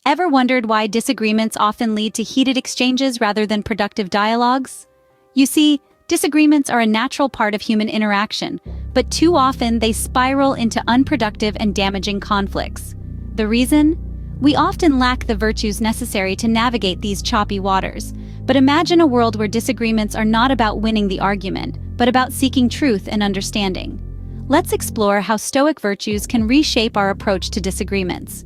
Ever wondered why disagreements often lead to heated exchanges rather than productive dialogues? You see, disagreements are a natural part of human interaction, but too often they spiral into unproductive and damaging conflicts. The reason? We often lack the virtues necessary to navigate these choppy waters. But imagine a world where disagreements are not about winning the argument, but about seeking truth and understanding. Let's explore how Stoic virtues can reshape our approach to disagreements.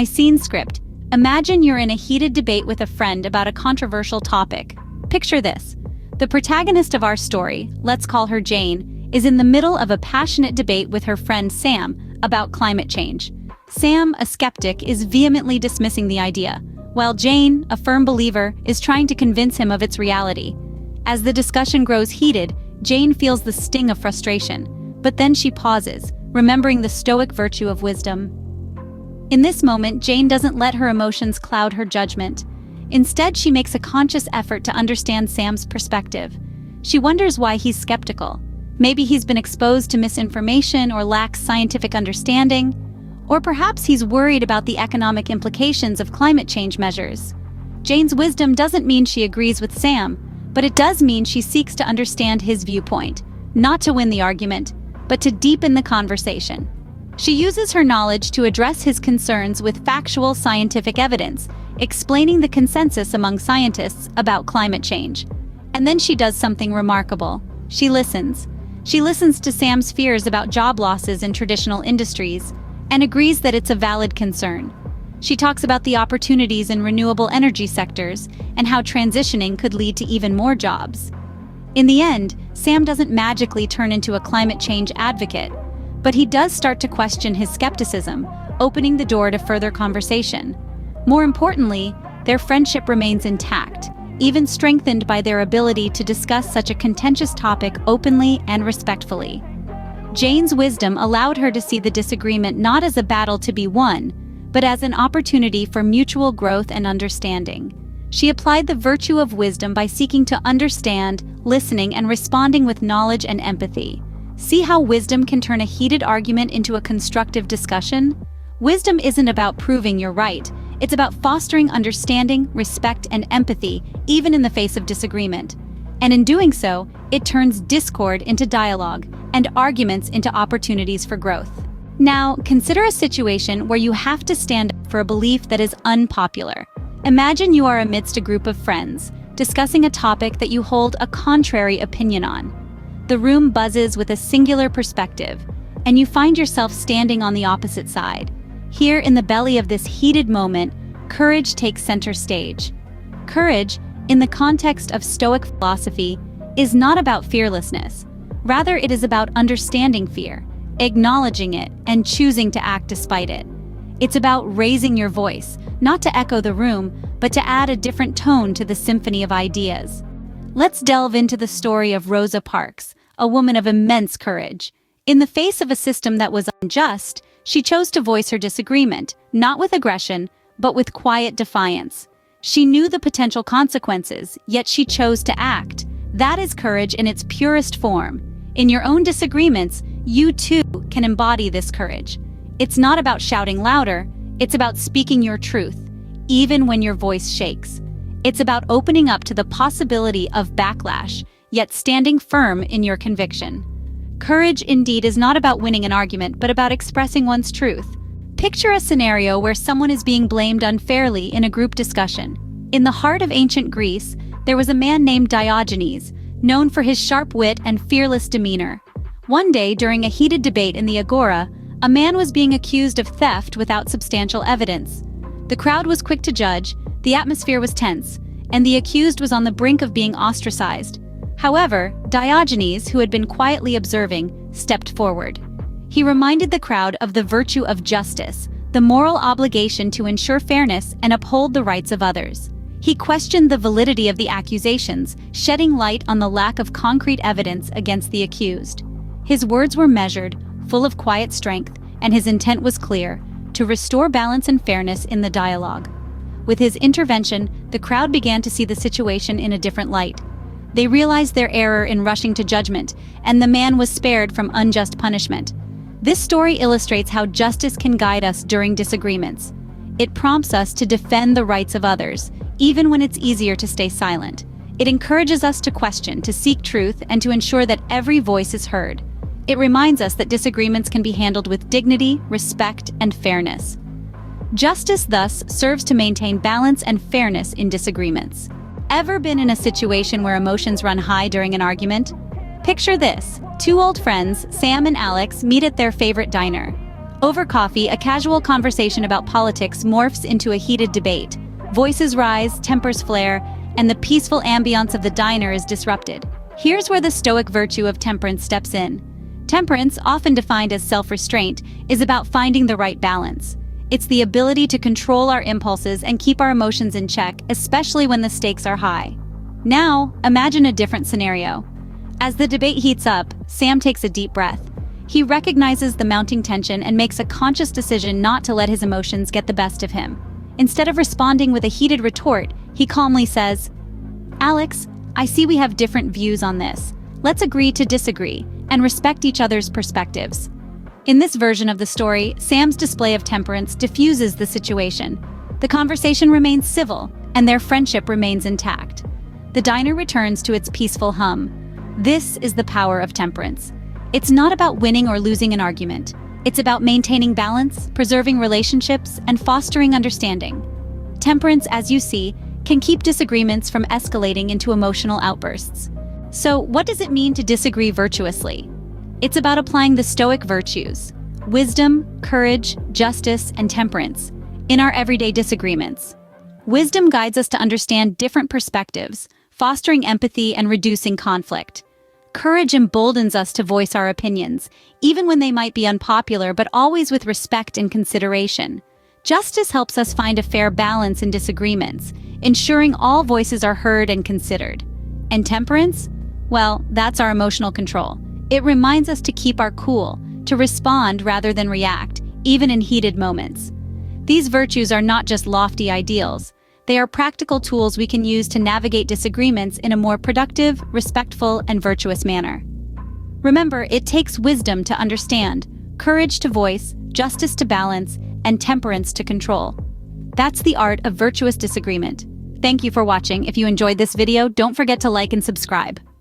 Scene script. Imagine you're in a heated debate with a friend about a controversial topic. Picture this. The protagonist of our story, let's call her Jane, is in the middle of a passionate debate with her friend Sam about climate change. Sam, a skeptic, is vehemently dismissing the idea, while Jane, a firm believer, is trying to convince him of its reality. As the discussion grows heated, Jane feels the sting of frustration, but then she pauses, remembering the Stoic virtue of wisdom. In this moment, Jane doesn't let her emotions cloud her judgment. Instead, she makes a conscious effort to understand Sam's perspective. She wonders why he's skeptical. Maybe he's been exposed to misinformation or lacks scientific understanding. Or perhaps he's worried about the economic implications of climate change measures. Jane's wisdom doesn't mean she agrees with Sam, but it does mean she seeks to understand his viewpoint, not to win the argument, but to deepen the conversation. She uses her knowledge to address his concerns with factual scientific evidence, explaining the consensus among scientists about climate change. And then she does something remarkable. She listens. She listens to Sam's fears about job losses in traditional industries and agrees that it's a valid concern. She talks about the opportunities in renewable energy sectors and how transitioning could lead to even more jobs. In the end, Sam doesn't magically turn into a climate change advocate, but he does start to question his skepticism, opening the door to further conversation. More importantly, their friendship remains intact, even strengthened by their ability to discuss such a contentious topic openly and respectfully. Jane's wisdom allowed her to see the disagreement not as a battle to be won, but as an opportunity for mutual growth and understanding. She applied the virtue of wisdom by seeking to understand, listening, and responding with knowledge and empathy. See how wisdom can turn a heated argument into a constructive discussion? Wisdom isn't about proving you're right. It's about fostering understanding, respect, and empathy, even in the face of disagreement. And in doing so, it turns discord into dialogue and arguments into opportunities for growth. Now, consider a situation where you have to stand up for a belief that is unpopular. Imagine you are amidst a group of friends, discussing a topic that you hold a contrary opinion on. The room buzzes with a singular perspective, and you find yourself standing on the opposite side. Here, in the belly of this heated moment, courage takes center stage. Courage, in the context of Stoic philosophy, is not about fearlessness. Rather, it is about understanding fear, acknowledging it, and choosing to act despite it. It's about raising your voice, not to echo the room, but to add a different tone to the symphony of ideas. Let's delve into the story of Rosa Parks, a woman of immense courage. In the face of a system that was unjust, she chose to voice her disagreement, not with aggression, but with quiet defiance. She knew the potential consequences, yet she chose to act. That is courage in its purest form. In your own disagreements, you too can embody this courage. It's not about shouting louder, it's about speaking your truth, even when your voice shakes. It's about opening up to the possibility of backlash, yet standing firm in your conviction. Courage, indeed, is not about winning an argument, but about expressing one's truth. Picture a scenario where someone is being blamed unfairly in a group discussion. In the heart of ancient Greece, there was a man named Diogenes, known for his sharp wit and fearless demeanor. One day, during a heated debate in the agora, a man was being accused of theft without substantial evidence. The crowd was quick to judge, the atmosphere was tense, and the accused was on the brink of being ostracized. However, Diogenes, who had been quietly observing, stepped forward. He reminded the crowd of the virtue of justice, the moral obligation to ensure fairness and uphold the rights of others. He questioned the validity of the accusations, shedding light on the lack of concrete evidence against the accused. His words were measured, full of quiet strength, and his intent was clear: to restore balance and fairness in the dialogue. With his intervention, the crowd began to see the situation in a different light. They realized their error in rushing to judgment, and the man was spared from unjust punishment. This story illustrates how justice can guide us during disagreements. It prompts us to defend the rights of others, even when it's easier to stay silent. It encourages us to question, to seek truth, and to ensure that every voice is heard. It reminds us that disagreements can be handled with dignity, respect, and fairness. Justice, thus, serves to maintain balance and fairness in disagreements. Ever been in a situation where emotions run high during an argument? Picture this. Two old friends, Sam and Alex, meet at their favorite diner. Over coffee, a casual conversation about politics morphs into a heated debate. Voices rise, tempers flare, and the peaceful ambiance of the diner is disrupted. Here's where the Stoic virtue of temperance steps in. Temperance, often defined as self-restraint, is about finding the right balance. It's the ability to control our impulses and keep our emotions in check, especially when the stakes are high. Now, imagine a different scenario. As the debate heats up, Sam takes a deep breath. He recognizes the mounting tension and makes a conscious decision not to let his emotions get the best of him. Instead of responding with a heated retort, he calmly says, "Alex, I see we have different views on this. Let's agree to disagree and respect each other's perspectives." In this version of the story, Sam's display of temperance diffuses the situation. The conversation remains civil, and their friendship remains intact. The diner returns to its peaceful hum. This is the power of temperance. It's not about winning or losing an argument. It's about maintaining balance, preserving relationships, and fostering understanding. Temperance, as you see, can keep disagreements from escalating into emotional outbursts. So, what does it mean to disagree virtuously? It's about applying the Stoic virtues: wisdom, courage, justice, and temperance in our everyday disagreements. Wisdom guides us to understand different perspectives, fostering empathy and reducing conflict. Courage emboldens us to voice our opinions, even when they might be unpopular, but always with respect and consideration. Justice helps us find a fair balance in disagreements, ensuring all voices are heard and considered. And temperance? Well, that's our emotional control. It reminds us to keep our cool, to respond rather than react, even in heated moments. These virtues are not just lofty ideals. They are practical tools we can use to navigate disagreements in a more productive, respectful, and virtuous manner. Remember, it takes wisdom to understand, courage to voice, justice to balance, and temperance to control. That's the art of virtuous disagreement. Thank you for watching. If you enjoyed this video, don't forget to like and subscribe.